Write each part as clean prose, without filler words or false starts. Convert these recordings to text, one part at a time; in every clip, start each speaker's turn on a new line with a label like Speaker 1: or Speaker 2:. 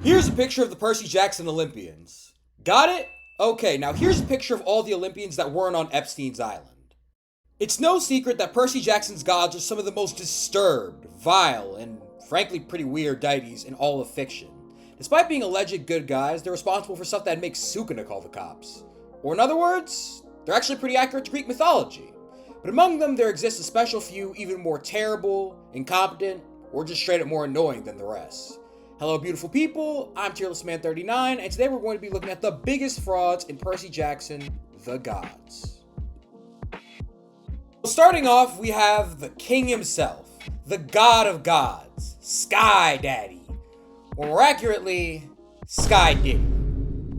Speaker 1: Here's a picture of the Percy Jackson Olympians. Got it? Okay, now here's a picture of all the Olympians that weren't on Epstein's island. It's no secret that Percy Jackson's gods are some of the most disturbed, vile, and frankly pretty weird deities in all of fiction. Despite being alleged good guys, they're responsible for stuff that makes Sukuna call the cops. Or in other words, they're actually pretty accurate to Greek mythology. But among them, there exists a special few even more terrible, incompetent, or just straight up more annoying than the rest. Hello beautiful people, I'm TearlessMan39, and today we're going to be looking at the biggest frauds in Percy Jackson, the gods. Starting off, we have the king himself, the god of gods, Sky Daddy, or more accurately, Sky Diddy.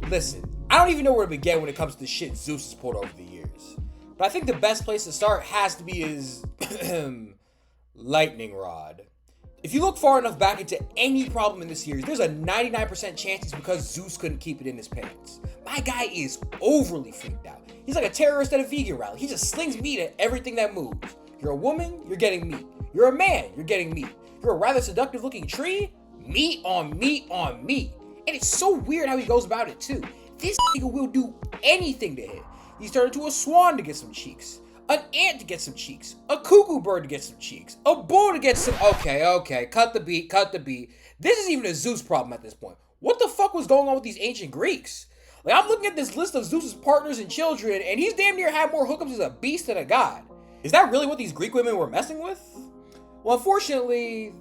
Speaker 1: Listen, I don't even know where to begin when it comes to the shit Zeus has pulled over the years, but I think the best place to start has to be his lightning rod. If you look far enough back into any problem in this series, there's a 99% chance it's because Zeus couldn't keep it in his pants. My guy is overly freaked out. He's like a terrorist at a vegan rally. He just slings meat at everything that moves. You're a woman, you're getting meat. You're a man, you're getting meat. You're a rather seductive looking tree, meat on meat on meat. And it's so weird how he goes about it too. This nigga will do anything to hit. He's turned into a swan to get some cheeks. An ant to get some cheeks, a cuckoo bird to get some cheeks, a bull to get some. Okay, cut the beat. This isn't even a Zeus problem at this point. What the fuck was going on with these ancient Greeks? Like, I'm looking at this list of Zeus's partners and children, and he's damn near had more hookups as a beast than a god. Is that really what these Greek women were messing with? Well, unfortunately,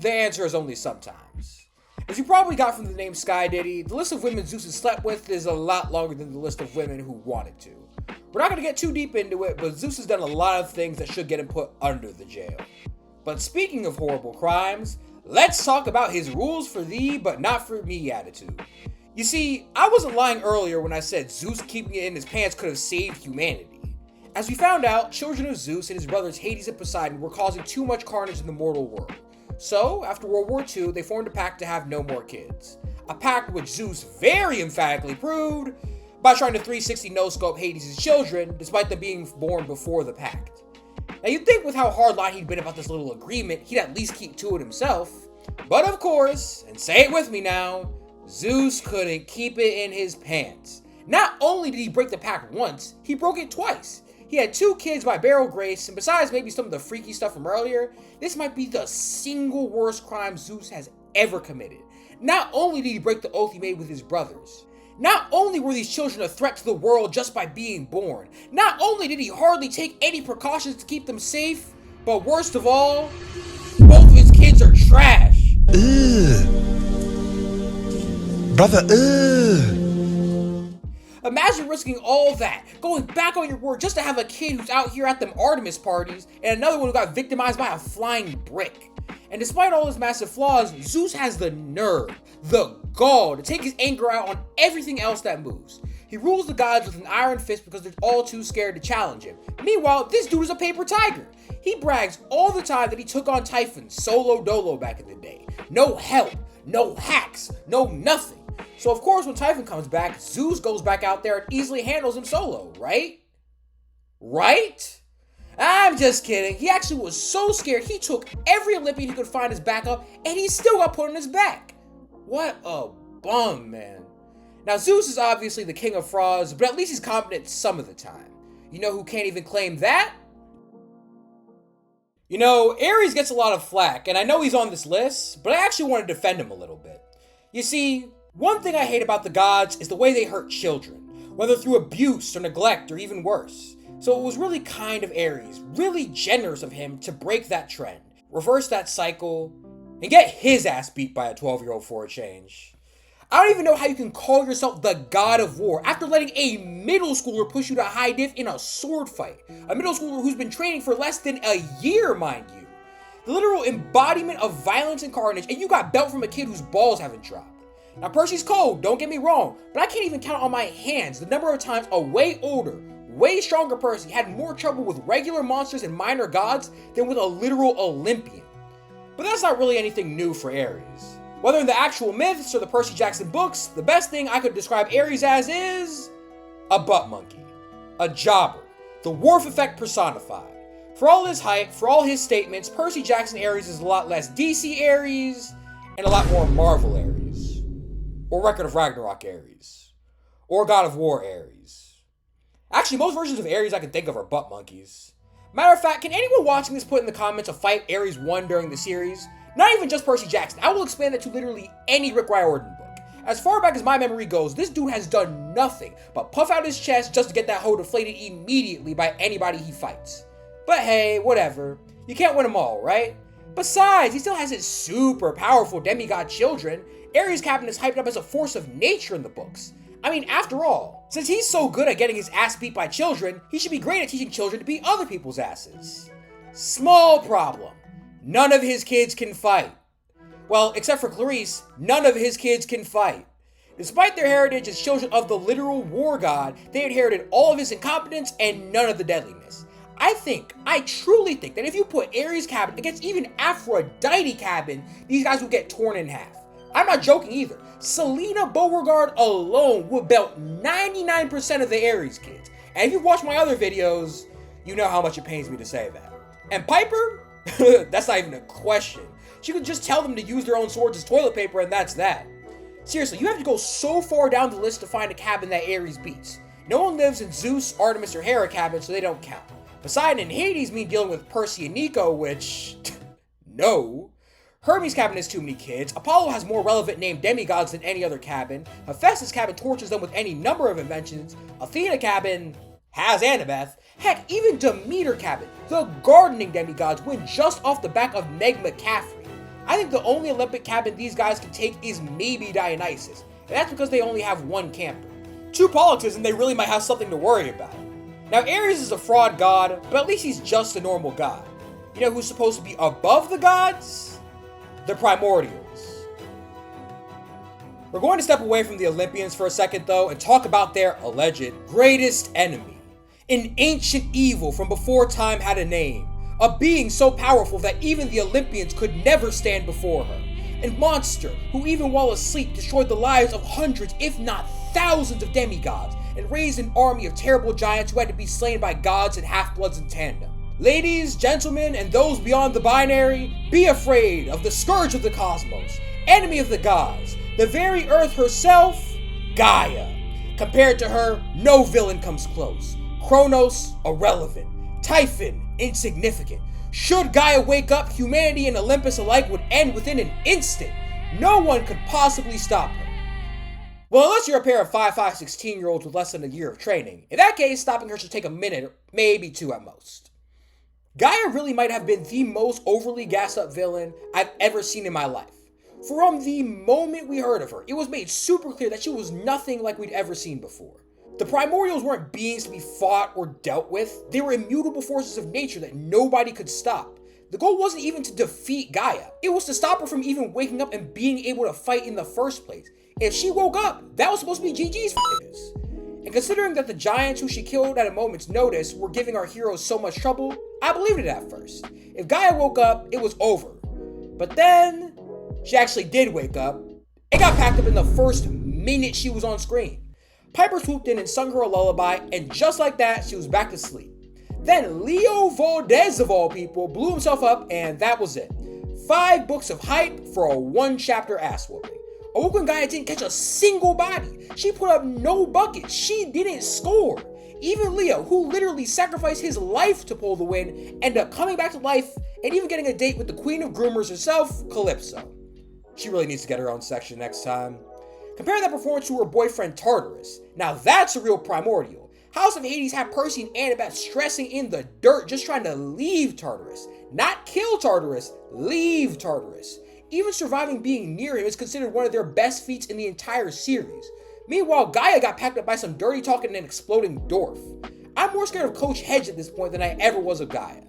Speaker 1: the answer is only sometimes. As you probably got from the name Sky Diddy, the list of women Zeus has slept with is a lot longer than the list of women who wanted to. We're not going to get too deep into it, but Zeus has done a lot of things that should get him put under the jail. But speaking of horrible crimes, let's talk about his rules for thee, but not for me attitude. You see, I wasn't lying earlier when I said Zeus keeping it in his pants could have saved humanity. As we found out, children of Zeus and his brothers Hades and Poseidon were causing too much carnage in the mortal world. So, after World War II, they formed a pact to have no more kids. A pact which Zeus very emphatically proved by trying to 360 no-scope Hades' children, despite them being born before the pact. Now you'd think with how hardline he'd been about this little agreement, he'd at least keep to it himself. But of course, and say it with me now, Zeus couldn't keep it in his pants. Not only did he break the pact once, he broke it twice. He had 2 kids by Beryl Grace, and besides maybe some of the freaky stuff from earlier, this might be the single worst crime Zeus has ever committed. Not only did he break the oath he made with his brothers, not only were these children a threat to the world just by being born, not only did he hardly take any precautions to keep them safe, but worst of all, both of his kids are trash.
Speaker 2: Ugh. Brother, ugh.
Speaker 1: Imagine risking all that, going back on your word just to have a kid who's out here at them Artemis parties, and another one who got victimized by a flying brick. And despite all his massive flaws, Zeus has the nerve, the gall to take his anger out on everything else that moves. He rules the gods with an iron fist because they're all too scared to challenge him. Meanwhile, this dude is a paper tiger. He brags all the time that he took on Typhon solo dolo back in the day. No help, no hacks, no nothing. So of course when Typhon comes back, Zeus goes back out there and easily handles him solo, right? Right? I'm just kidding. He actually was so scared he took every Olympian he could find as backup and he still got put on his back. What a bum, man. Now Zeus is obviously the king of frauds, but at least he's competent some of the time. You know who can't even claim that? You know, Ares gets a lot of flack, and I know he's on this list, but I actually want to defend him a little bit. You see, one thing I hate about the gods is the way they hurt children, whether through abuse or neglect or even worse. So it was really kind of Ares, really generous of him to break that trend, reverse that cycle, and get his ass beat by a 12-year-old for a change. I don't even know how you can call yourself the god of war after letting a middle schooler push you to high diff in a sword fight. A middle schooler who's been training for less than a year, mind you. The literal embodiment of violence and carnage, and you got belt from a kid whose balls haven't dropped. Now Percy's cold, don't get me wrong, but I can't even count on my hands the number of times a way older, way stronger Percy had more trouble with regular monsters and minor gods than with a literal Olympian. But that's not really anything new for Ares. Whether in the actual myths or the Percy Jackson books, the best thing I could describe Ares as is a butt monkey, a jobber, the Worf effect personified. For all his hype, for all his statements, Percy Jackson Ares is a lot less DC Ares and a lot more Marvel Ares. or Record of Ragnarok Ares, or God of War Ares. Actually, most versions of Ares I can think of are butt monkeys. Matter of fact, can anyone watching this put in the comments a fight Ares won during the series? Not even just Percy Jackson, I will expand that to literally any Rick Riordan book. As far back as my memory goes, this dude has done nothing but puff out his chest just to get that hoe deflated immediately by anybody he fights. But hey, whatever. You can't win them all, right? Besides, he still has his super powerful demigod children. Ares' cabin is hyped up as a force of nature in the books. I mean, after all, since he's so good at getting his ass beat by children, he should be great at teaching children to beat other people's asses. Small problem. None of his kids can fight. Well, except for Clarice, none of his kids can fight. Despite their heritage as children of the literal war god, they inherited all of his incompetence and none of the deadliness. I truly think that if you put Ares' cabin against even Aphrodite cabin, these guys will get torn in half. I'm not joking either. Selena Beauregard alone would belt 99% of the Ares kids. And if you've watched my other videos, you know how much it pains me to say that. And Piper? That's not even a question. She could just tell them to use their own swords as toilet paper and that's that. Seriously, you have to go so far down the list to find a cabin that Ares beats. No one lives in Zeus, Artemis, or Hera cabin, so they don't count. Poseidon and Hades mean dealing with Percy and Nico, which... no. Hermes' cabin has too many kids. Apollo has more relevant named demigods than any other cabin. Hephaestus' cabin tortures them with any number of inventions. Athena cabin has Annabeth. Heck, even Demeter cabin, the gardening demigods, win just off the back of Meg McCaffrey. I think the only Olympic cabin these guys can take is maybe Dionysus, and that's because they only have one camper. 2 Pollux and they really might have something to worry about. Now Ares is a fraud god, but at least he's just a normal god. You know who's supposed to be above the gods? The Primordials. We're going to step away from the Olympians for a second though and talk about their alleged greatest enemy. An ancient evil from before time had a name. A being so powerful that even the Olympians could never stand before her. A monster who even while asleep destroyed the lives of hundreds if not thousands of demigods and raised an army of terrible giants who had to be slain by gods and half-bloods in tandem. Ladies, gentlemen, and those beyond the binary, be afraid of the scourge of the cosmos, enemy of the gods, the very earth herself, Gaea. Compared to her, no villain comes close. Kronos, irrelevant. Typhon, insignificant. Should Gaea wake up, humanity and Olympus alike would end within an instant. No one could possibly stop her. Well, unless you're a pair of 5'5", 16-year-olds with less than a year of training. In that case, stopping her should take a minute, or maybe 2 at most. Gaea really might have been the most overly gassed up villain I've ever seen in my life. From the moment we heard of her, it was made super clear that she was nothing like we'd ever seen before. The Primordials weren't beings to be fought or dealt with. They were immutable forces of nature that nobody could stop. The goal wasn't even to defeat Gaea. It was to stop her from even waking up and being able to fight in the first place. If she woke up, that was supposed to be GG's for niggas. And considering that the giants who she killed at a moment's notice were giving our heroes so much trouble, I believed it at first. If Gaea woke up, it was over. But then, she actually did wake up. It got packed up in the first minute she was on screen. Piper swooped in and sung her a lullaby, and just like that, she was back to sleep. Then Leo Valdez, of all people, blew himself up, and that was it. 5 books of hype for a 1-chapter ass whooping. Awoken Gaea didn't catch a single body. She put up no buckets. She didn't score. Even Leo, who literally sacrificed his life to pull the win, ended up coming back to life and even getting a date with the queen of groomers herself, Calypso. She really needs to get her own section next time. Compare that performance to her boyfriend Tartarus. Now that's a real primordial. House of Hades had Percy and Annabeth stressing in the dirt just trying to leave Tartarus. Not kill Tartarus, leave Tartarus. Even surviving being near him is considered one of their best feats in the entire series. Meanwhile, Gaea got packed up by some dirty talking and exploding dwarf. I'm more scared of Coach Hedge at this point than I ever was of Gaea.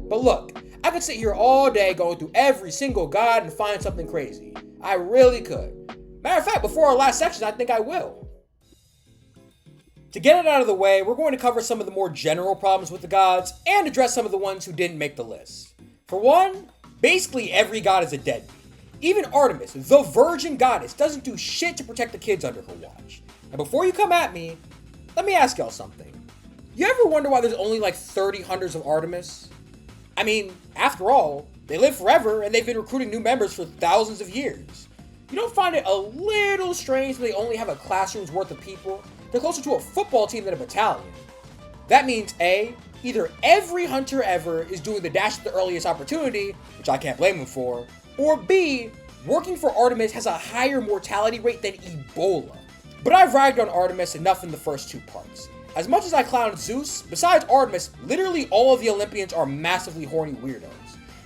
Speaker 1: But look, I could sit here all day going through every single god and find something crazy. I really could. Matter of fact, before our last section, I think I will. To get it out of the way, we're going to cover some of the more general problems with the gods and address some of the ones who didn't make the list. For one, basically every god is a deadbeat. Even Artemis, the virgin goddess, doesn't do shit to protect the kids under her watch. And before you come at me, let me ask y'all something. You ever wonder why there's only like 30 hunters of Artemis? I mean, after all, they live forever and they've been recruiting new members for thousands of years. You don't find it a little strange that they only have a classroom's worth of people? They're closer to a football team than a battalion. That means A, either every hunter ever is doing the dash at the earliest opportunity, which I can't blame them for, or B, working for Artemis has a higher mortality rate than Ebola. But I've ragged on Artemis enough in the first 2 parts. As much as I clowned Zeus, besides Artemis, literally all of the Olympians are massively horny weirdos.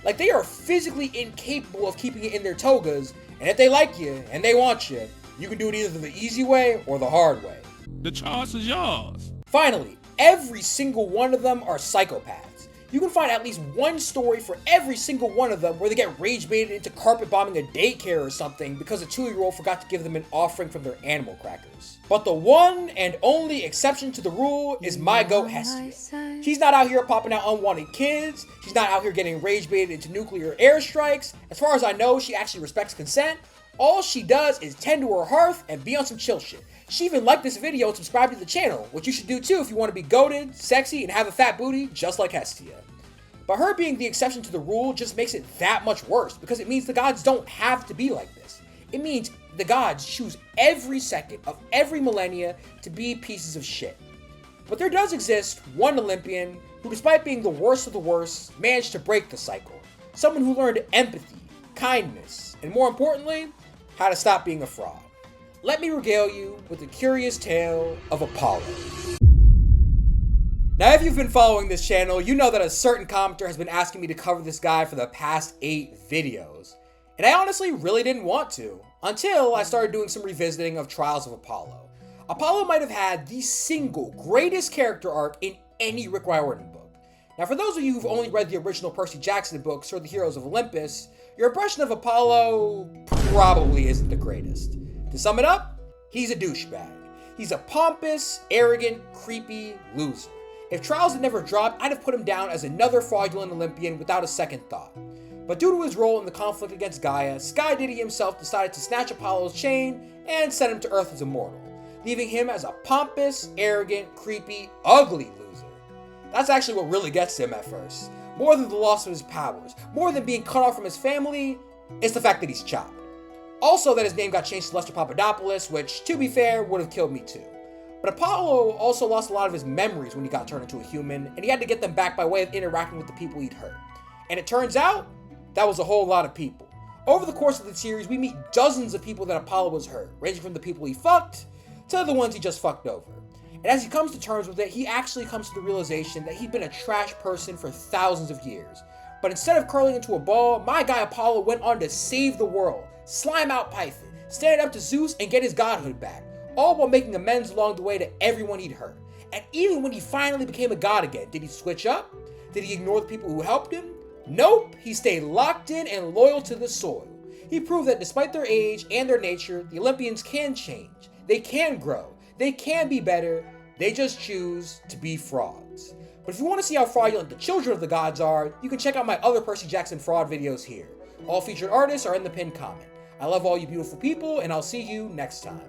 Speaker 1: Like, they are physically incapable of keeping it in their togas, and if they like you, and they want you, you can do it either the easy way or the hard way.
Speaker 3: The choice is yours.
Speaker 1: Finally, every single one of them are psychopaths. You can find at least one story for every single one of them where they get rage baited into carpet bombing a daycare or something because a 2-year-old forgot to give them an offering from their animal crackers. But the one and only exception to the rule is my goat Hestia. She's not out here popping out unwanted kids. She's not out here getting rage baited into nuclear airstrikes. As far as I know, she actually respects consent. All she does is tend to her hearth and be on some chill shit. She even liked this video and subscribed to the channel, which you should do too if you want to be goated, sexy, and have a fat booty just like Hestia. But her being the exception to the rule just makes it that much worse, because it means the gods don't have to be like this. It means the gods choose every second of every millennia to be pieces of shit. But there does exist one Olympian who, despite being the worst of the worst, managed to break the cycle. Someone who learned empathy, kindness, and more importantly, how to stop being a fraud. Let me regale you with the curious tale of Apollo. Now, if you've been following this channel, you know that a certain commenter has been asking me to cover this guy for the past 8 videos. And I honestly really didn't want to, until I started doing some revisiting of Trials of Apollo. Apollo might have had the single greatest character arc in any Rick Riordan book. Now, for those of you who've only read the original Percy Jackson books or the Heroes of Olympus, your impression of Apollo probably isn't the greatest. To sum it up, he's a douchebag. He's a pompous, arrogant, creepy loser. If Trials had never dropped, I'd have put him down as another fraudulent Olympian without a second thought. But due to his role in the conflict against Gaea, Sky Diddy himself decided to snatch Apollo's chain and send him to Earth as a mortal, leaving him as a pompous, arrogant, creepy, ugly loser. That's actually what really gets to him at first. More than the loss of his powers, more than being cut off from his family, it's the fact that he's chopped. Also that his name got changed to Lester Papadopoulos, which, to be fair, would have killed me too. But Apollo also lost a lot of his memories when he got turned into a human, and he had to get them back by way of interacting with the people he'd hurt. And it turns out, that was a whole lot of people. Over the course of the series, we meet dozens of people that Apollo has hurt, ranging from the people he fucked to the ones he just fucked over. And as he comes to terms with it, he actually comes to the realization that he'd been a trash person for thousands of years. But instead of curling into a ball, my guy Apollo went on to save the world, slime out Python, stand up to Zeus, and get his godhood back, all while making amends along the way to everyone he'd hurt. And even when he finally became a god again, did he switch up? Did he ignore the people who helped him? Nope, he stayed locked in and loyal to the soil. He proved that despite their age and their nature, the Olympians can change, they can grow, they can be better, they just choose to be frauds. But if you want to see how fraudulent the children of the gods are, you can check out my other Percy Jackson fraud videos here. All featured artists are in the pinned comment. I love all you beautiful people, and I'll see you next time.